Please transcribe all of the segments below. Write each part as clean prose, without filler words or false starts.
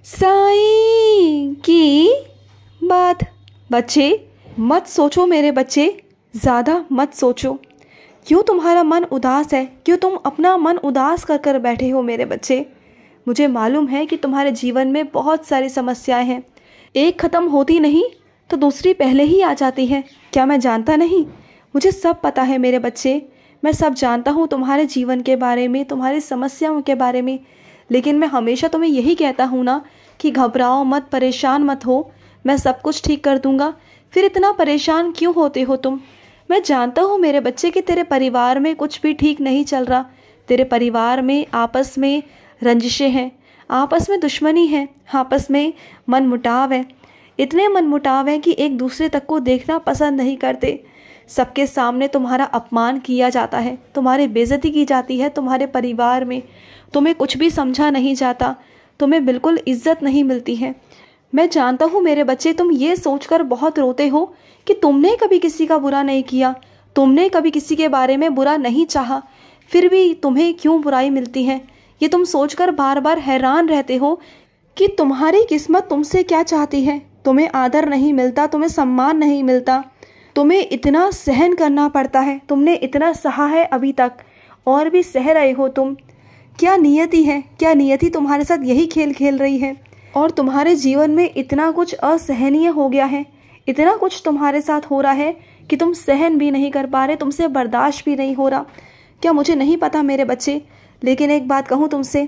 साईं की बात। बच्चे मत सोचो मेरे बच्चे, ज़्यादा मत सोचो। क्यों तुम्हारा मन उदास है? क्यों तुम अपना मन उदास कर कर बैठे हो मेरे बच्चे? मुझे मालूम है कि तुम्हारे जीवन में बहुत सारी समस्याएं हैं। एक ख़त्म होती नहीं तो दूसरी पहले ही आ जाती है। क्या मैं जानता नहीं? मुझे सब पता है मेरे बच्चे। मैं सब जानता हूँ तुम्हारे जीवन के बारे में, तुम्हारी समस्याओं के बारे में। लेकिन मैं हमेशा तुम्हें यही कहता हूँ ना कि घबराओ मत, परेशान मत हो, मैं सब कुछ ठीक कर दूँगा। फिर इतना परेशान क्यों होते हो तुम? मैं जानता हूँ मेरे बच्चे कि तेरे परिवार में कुछ भी ठीक नहीं चल रहा। तेरे परिवार में आपस में रंजिशें हैं, आपस में दुश्मनी है, आपस में मनमुटाव है। इतने मनमुटाव हैं कि एक दूसरे तक को देखना पसंद नहीं करते। सबके सामने तुम्हारा अपमान किया जाता है, तुम्हारी बेइज्जती की जाती है। तुम्हारे परिवार में तुम्हें कुछ भी समझा नहीं जाता, तुम्हें बिल्कुल इज्जत नहीं मिलती है। मैं जानता हूँ मेरे बच्चे, तुम ये सोचकर बहुत रोते हो कि तुमने कभी किसी का बुरा नहीं किया, तुमने कभी किसी के बारे में बुरा नहीं चाहा, फिर भी तुम्हें क्यों बुराई मिलती है। ये तुम सोचकर बार बार हैरान रहते हो कि तुम्हारी किस्मत तुमसे क्या चाहती है। तुम्हें आदर नहीं मिलता, तुम्हें सम्मान नहीं मिलता, तुम्हें इतना सहन करना पड़ता है। तुमने इतना सहा है अभी तक और भी सह रहे हो तुम। क्या नियति है, क्या नियति तुम्हारे साथ यही खेल खेल रही है? और तुम्हारे जीवन में इतना कुछ असहनीय हो गया है, इतना कुछ तुम्हारे साथ हो रहा है कि तुम सहन भी नहीं कर पा रहे, तुमसे बर्दाश्त भी नहीं हो रहा। क्या मुझे नहीं पता मेरे बच्चे? लेकिन एक बात कहूँ तुमसे,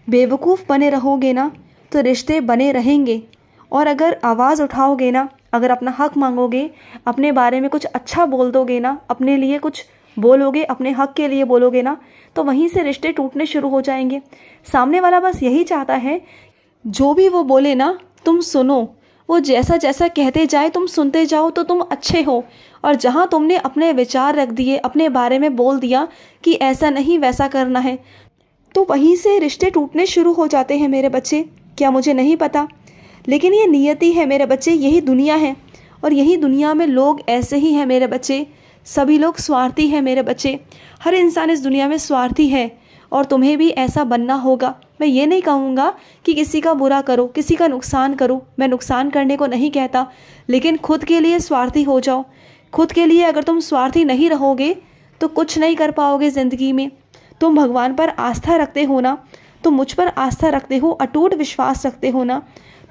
बेवकूफ़ बने रहोगे ना तो रिश्ते बने रहेंगे। और अगर आवाज़ उठाओगे ना, अगर अपना हक मांगोगे, अपने बारे में कुछ अच्छा बोल दोगे ना, अपने लिए कुछ बोलोगे, अपने हक के लिए बोलोगे ना, तो वहीं से रिश्ते टूटने शुरू हो जाएंगे। सामने वाला बस यही चाहता है जो भी वो बोले ना तुम सुनो, वो जैसा जैसा कहते जाए तुम सुनते जाओ तो तुम अच्छे हो। और जहाँ तुमने अपने विचार रख दिए, अपने बारे में बोल दिया कि ऐसा नहीं वैसा करना है, तो वहीं से रिश्ते टूटने शुरू हो जाते हैं मेरे बच्चे। क्या मुझे नहीं पता? लेकिन ये नियति है मेरे बच्चे, यही दुनिया है। और यही दुनिया में लोग ऐसे ही हैं मेरे बच्चे। सभी लोग स्वार्थी हैं मेरे बच्चे। हर इंसान इस दुनिया में स्वार्थी है और तुम्हें भी ऐसा बनना होगा। मैं ये नहीं कहूँगा कि किसी का बुरा करो, किसी का नुकसान करो, मैं नुकसान करने को नहीं कहता, लेकिन खुद के लिए स्वार्थी हो जाओ। खुद के लिए अगर तुम स्वार्थी नहीं रहोगे तो कुछ नहीं कर पाओगे ज़िंदगी में। तुम भगवान पर आस्था रखते हो ना, तुम मुझ पर आस्था रखते हो, अटूट विश्वास रखते हो ना,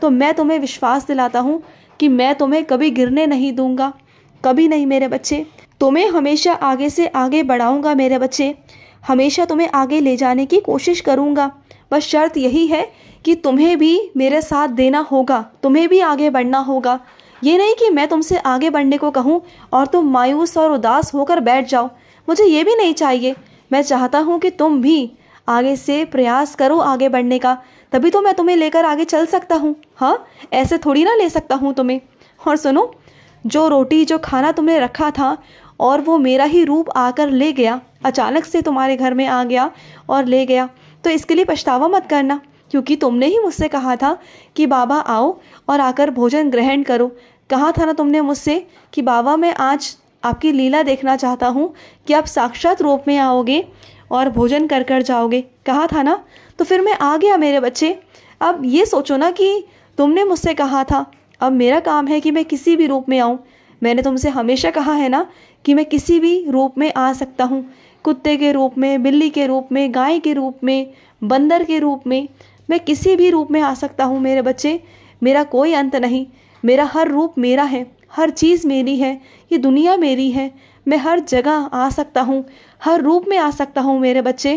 तो मैं तुम्हें विश्वास दिलाता हूँ कि मैं तुम्हें कभी गिरने नहीं दूंगा, कभी नहीं मेरे बच्चे। तुम्हें हमेशा आगे से आगे बढ़ाऊंगा मेरे बच्चे, हमेशा तुम्हें आगे ले जाने की कोशिश करूंगा। बस शर्त यही है कि तुम्हें भी मेरे साथ देना होगा, तुम्हें भी आगे बढ़ना होगा। ये नहीं कि मैं तुमसे आगे बढ़ने को कहूँ और तुम मायूस और उदास होकर बैठ जाओ, मुझे ये भी नहीं चाहिए। मैं चाहता हूँ कि तुम भी आगे से प्रयास करो आगे बढ़ने का, तभी तो मैं तुम्हें लेकर आगे चल सकता हूँ। हाँ, ऐसे थोड़ी ना ले सकता हूँ तुम्हें। और सुनो, जो रोटी जो खाना तुमने रखा था और वो मेरा ही रूप आकर ले गया, अचानक से तुम्हारे घर में आ गया और ले गया, तो इसके लिए पछतावा मत करना, क्योंकि तुमने ही मुझसे कहा था कि बाबा आओ और आकर भोजन ग्रहण करो। कहा था ना तुमने मुझसे कि बाबा मैं आज आपकी लीला देखना चाहता हूँ कि आप साक्षात रूप में आओगे और भोजन कर कर जाओगे, कहा था ना। तो फिर मैं आ गया मेरे बच्चे। अब ये सोचो ना कि तुमने मुझसे कहा था, अब मेरा काम है कि मैं किसी भी रूप में आऊँ। मैंने तुमसे हमेशा कहा है ना कि मैं किसी भी रूप में आ सकता हूँ, कुत्ते के रूप में, बिल्ली के रूप में, गाय के रूप में, बंदर के रूप में, मैं किसी भी रूप में आ सकता हूँ मेरे बच्चे। मेरा कोई अंत नहीं, मेरा हर रूप मेरा है, हर चीज़ मेरी है, ये दुनिया मेरी है। मैं हर जगह आ सकता हूँ, हर रूप में आ सकता हूँ मेरे बच्चे।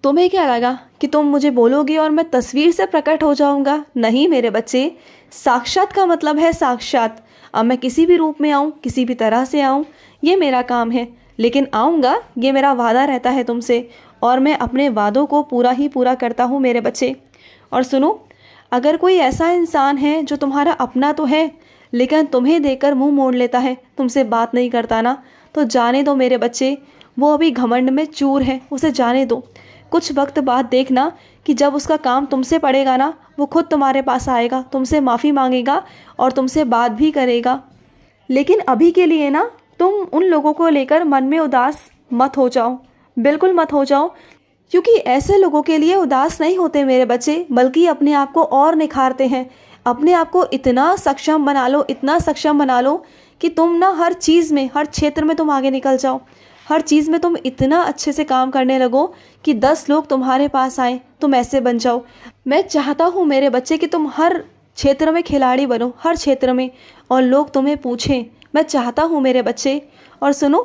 तुम्हें क्या लगा कि तुम मुझे बोलोगे और मैं तस्वीर से प्रकट हो जाऊँगा? नहीं मेरे बच्चे, साक्षात का मतलब है साक्षात। अब मैं किसी भी रूप में आऊँ, किसी भी तरह से आऊँ, ये मेरा काम है, लेकिन आऊँगा, ये मेरा वादा रहता है तुमसे, और मैं अपने वादों को पूरा ही पूरा करता हूँ मेरे बच्चे। और सुनो, अगर कोई ऐसा इंसान है जो तुम्हारा अपना तो है लेकिन तुम्हें देखकर मुंह मोड़ लेता है, तुमसे बात नहीं करता ना, तो जाने दो मेरे बच्चे, वो अभी घमंड में चूर है, उसे जाने दो। कुछ वक्त बाद देखना कि जब उसका काम तुमसे पड़ेगा ना, वो खुद तुम्हारे पास आएगा, तुमसे माफ़ी मांगेगा और तुमसे बात भी करेगा। लेकिन अभी के लिए ना तुम उन लोगों को लेकर मन में उदास मत हो जाओ, बिल्कुल मत हो जाओ, क्योंकि ऐसे लोगों के लिए उदास नहीं होते मेरे बच्चे, बल्कि अपने आप को और निखारते हैं। अपने आप को इतना सक्षम बना लो, इतना सक्षम बना लो कि तुम ना हर चीज़ में, हर क्षेत्र में तुम आगे निकल जाओ। हर चीज़ में तुम इतना अच्छे से काम करने लगो कि 10 लोग तुम्हारे पास आए, तुम ऐसे बन जाओ। मैं चाहता हूँ मेरे बच्चे कि तुम हर क्षेत्र में खिलाड़ी बनो, हर क्षेत्र में, और लोग तुम्हें पूछें। मैं चाहता हूँ मेरे बच्चे। और सुनो,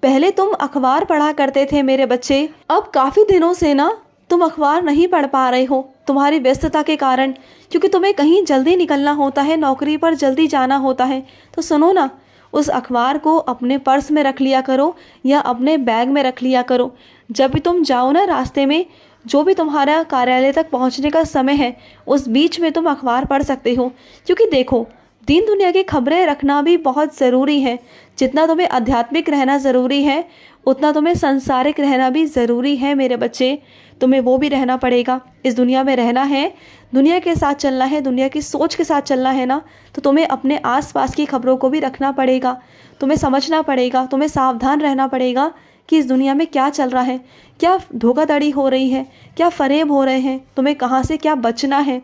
पहले तुम अखबार पढ़ा करते थे मेरे बच्चे, अब काफ़ी दिनों से ना तुम अखबार नहीं पढ़ पा रहे हो तुम्हारी व्यस्तता के कारण, क्योंकि तुम्हें कहीं जल्दी निकलना होता है, नौकरी पर जल्दी जाना होता है। तो सुनो ना, उस अखबार को अपने पर्स में रख लिया करो या अपने बैग में रख लिया करो। जब भी तुम जाओ ना रास्ते में, जो भी तुम्हारा कार्यालय तक पहुंचने का समय है, उस बीच में तुम अखबार पढ़ सकते हो। क्योंकि देखो, दीन दुनिया की खबरें रखना भी बहुत ज़रूरी है। जितना तुम्हें आध्यात्मिक रहना ज़रूरी है, उतना तुम्हें सांसारिक रहना भी ज़रूरी है मेरे बच्चे। तुम्हें वो भी रहना पड़ेगा। इस दुनिया में रहना है, दुनिया के साथ चलना है, दुनिया की सोच के साथ चलना है ना, तो तुम्हें अपने आसपास की खबरों को भी रखना पड़ेगा। तुम्हें समझना पड़ेगा, तुम्हें सावधान रहना पड़ेगा कि इस दुनिया में क्या चल रहा है, क्या धोखाधड़ी हो रही है, क्या फरेब हो रहे हैं। तुम्हें कहाँ से क्या बचना है,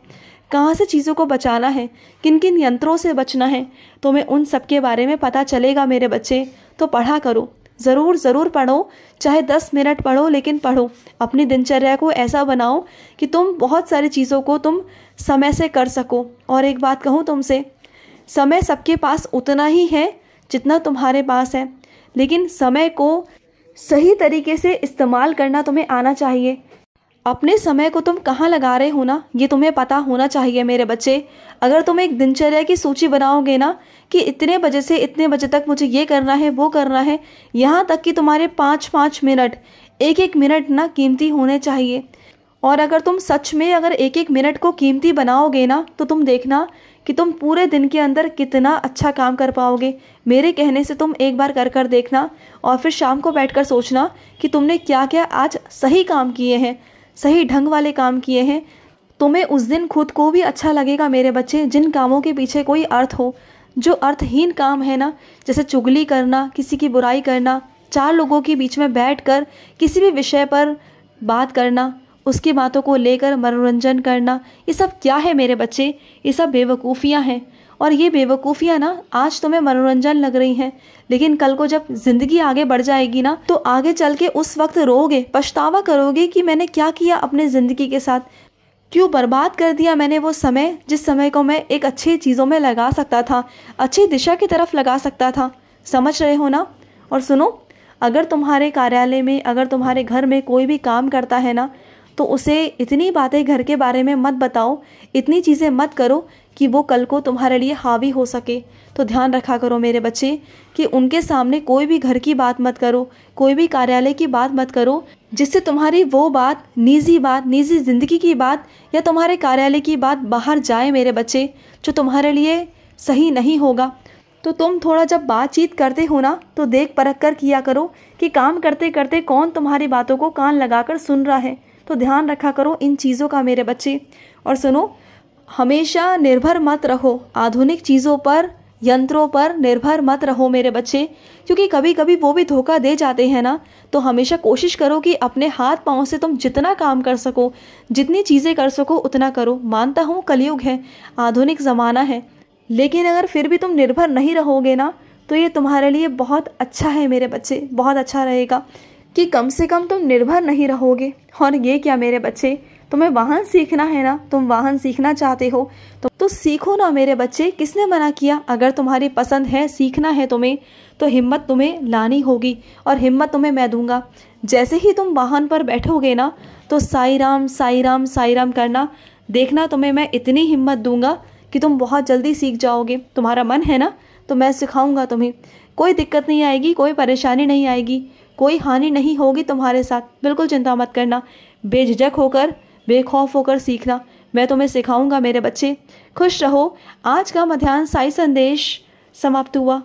कहाँ से चीज़ों को बचाना है, किन किन यंत्रों से बचना है, तुम्हें उन सब के बारे में पता चलेगा मेरे बच्चे। तो पढ़ा करो, ज़रूर ज़रूर पढ़ो, चाहे 10 मिनट पढ़ो, लेकिन पढ़ो। अपनी दिनचर्या को ऐसा बनाओ कि तुम बहुत सारी चीज़ों को तुम समय से कर सको। और एक बात कहूँ तुमसे, समय सबके पास उतना ही है जितना तुम्हारे पास है, लेकिन समय को सही तरीके से इस्तेमाल करना तुम्हें आना चाहिए। अपने समय को तुम कहाँ लगा रहे हो ना, ये तुम्हें पता होना चाहिए मेरे बच्चे। अगर तुम एक दिनचर्या की सूची बनाओगे ना कि इतने बजे से इतने बजे तक मुझे ये करना है, वो करना है, यहाँ तक कि तुम्हारे 5-5 मिनट, एक एक मिनट ना कीमती होने चाहिए। और अगर तुम सच में अगर एक एक मिनट को कीमती बनाओगे ना, तो तुम देखना कि तुम पूरे दिन के अंदर कितना अच्छा काम कर पाओगे। मेरे कहने से तुम एक बार कर कर देखना, और फिर शाम को बैठकर सोचना कि तुमने क्या क्या आज सही काम किए हैं, सही ढंग वाले काम किए हैं। तुम्हें उस दिन खुद को भी अच्छा लगेगा मेरे बच्चे। जिन कामों के पीछे कोई अर्थ हो, जो अर्थहीन काम है ना, जैसे चुगली करना, किसी की बुराई करना, 4 लोगों के बीच में बैठकर किसी भी विषय पर बात करना, उसकी बातों को लेकर मनोरंजन करना, ये सब क्या है मेरे बच्चे? ये सब बेवकूफ़ियाँ हैं। और ये बेवकूफ़ियाँ ना आज तुम्हें मनोरंजन लग रही हैं, लेकिन कल को जब ज़िंदगी आगे बढ़ जाएगी ना, तो आगे चल के उस वक्त रोगे, पछतावा करोगे कि मैंने क्या किया अपने ज़िंदगी के साथ, क्यों बर्बाद कर दिया मैंने वो समय, जिस समय को मैं एक अच्छी चीज़ों में लगा सकता था, अच्छी दिशा की तरफ लगा सकता था। समझ रहे हो ना? और सुनो, अगर तुम्हारे कार्यालय में, अगर तुम्हारे घर में कोई भी काम करता है ना, तो उसे इतनी बातें घर के बारे में मत बताओ, इतनी चीज़ें मत करो कि वो कल को तुम्हारे लिए हावी हो सके। तो ध्यान रखा करो मेरे बच्चे कि उनके सामने कोई भी घर की बात मत करो, कोई भी कार्यालय की बात मत करो, जिससे तुम्हारी वो बात, निजी ज़िंदगी की बात या तुम्हारे कार्यालय की बात बाहर जाए मेरे बच्चे, जो तुम्हारे लिए सही नहीं होगा। तो तुम थोड़ा जब बातचीत करते हो ना, तो देख परख कर किया करो कि काम करते करते कौन तुम्हारी बातों को कान लगाकर सुन रहा है। तो ध्यान रखा करो इन चीज़ों का मेरे बच्चे। और सुनो, हमेशा निर्भर मत रहो आधुनिक चीज़ों पर, यंत्रों पर निर्भर मत रहो मेरे बच्चे, क्योंकि कभी कभी वो भी धोखा दे जाते हैं ना। तो हमेशा कोशिश करो कि अपने हाथ पाँव से तुम जितना काम कर सको, जितनी चीज़ें कर सको उतना करो। मानता हूँ कलयुग है, आधुनिक ज़माना है, लेकिन अगर फिर भी तुम निर्भर नहीं रहोगे ना, तो ये तुम्हारे लिए बहुत अच्छा है मेरे बच्चे, बहुत अच्छा रहेगा कि कम से कम तुम निर्भर नहीं रहोगे। और ये क्या मेरे बच्चे, तुम्हें वाहन सीखना है ना, तुम वाहन सीखना चाहते हो तो सीखो ना मेरे बच्चे, किसने मना किया? अगर तुम्हारी पसंद है, सीखना है तुम्हें, तो हिम्मत तुम्हें लानी होगी, और हिम्मत तुम्हें मैं दूंगा। जैसे ही तुम वाहन पर बैठोगे ना, तो साई राम साई राम साई राम करना, देखना तुम्हें मैं इतनी हिम्मत दूंगा कि तुम बहुत जल्दी सीख जाओगे। तुम्हारा मन है ना, तो मैं सिखाऊंगा तुम्हें, कोई दिक्कत नहीं आएगी, कोई परेशानी नहीं आएगी, कोई हानि नहीं होगी तुम्हारे साथ। बिल्कुल चिंता मत करना, बेझिझक होकर, बेखौफ होकर सीखना, मैं तुम्हें सिखाऊंगा मेरे बच्चे। खुश रहो। आज का मध्याह्न साई संदेश समाप्त हुआ।